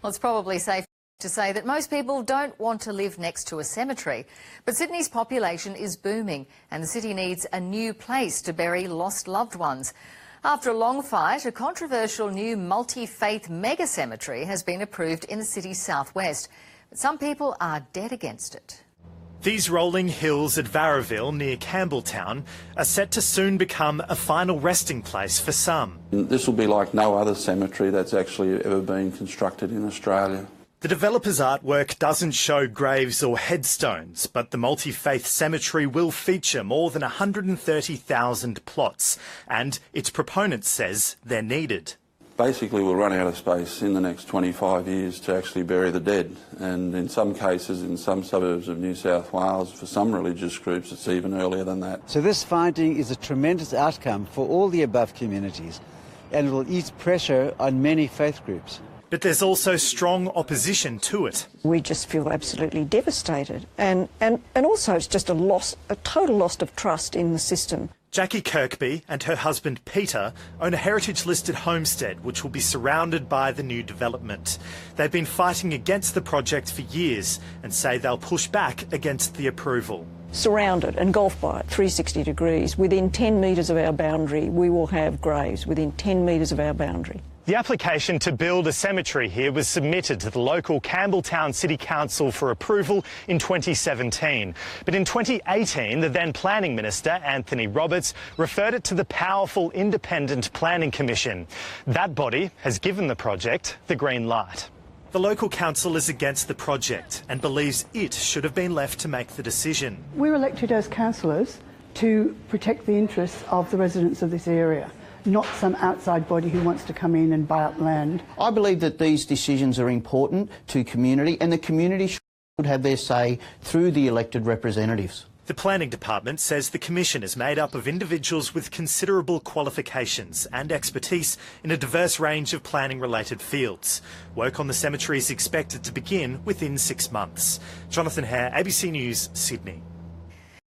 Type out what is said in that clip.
Well, it's probably safe to say that most people don't want to live next to a cemetery. But Sydney's population is booming and the city needs a new place to bury lost loved ones. After a long fight, a controversial new multi-faith mega cemetery has been approved in the city's southwest. But some people are dead against it. These rolling hills at Varroville near Campbelltown are set to soon become a final resting place for some. This will be like no other cemetery that's actually ever been constructed in Australia. The developer's artwork doesn't show graves or headstones, but the multi-faith cemetery will feature more than 130,000 plots, and its proponent says they're needed. Basically, we'll run out of space in the next 25 years to actually bury the dead, and in some cases, in some suburbs of New South Wales, for some religious groups, it's even earlier than that. So this finding is a tremendous outcome for all the above communities, and it will ease pressure on many faith groups. But there's also strong opposition to it. We just feel absolutely devastated, and also it's just a total loss of trust in the system. Jackie Kirkby and her husband Peter own a heritage-listed homestead which will be surrounded by the new development. They've been fighting against the project for years and say they'll push back against the approval. Surrounded, engulfed by it, 360 degrees. Within 10 metres of our boundary, we will have graves, within 10 metres of our boundary. The application to build a cemetery here was submitted to the local Campbelltown City Council for approval in 2017. But in 2018, the then Planning Minister, Anthony Roberts, referred it to the powerful Independent Planning Commission. That body has given the project the green light. The local council is against the project and believes it should have been left to make the decision. We're elected as councillors to protect the interests of the residents of this area, not some outside body who wants to come in and buy up land. I believe that these decisions are important to community, and the community should have their say through the elected representatives. The Planning Department says the Commission is made up of individuals with considerable qualifications and expertise in a diverse range of planning-related fields. Work on the cemetery is expected to begin within 6 months. Jonathan Hare, ABC News, Sydney.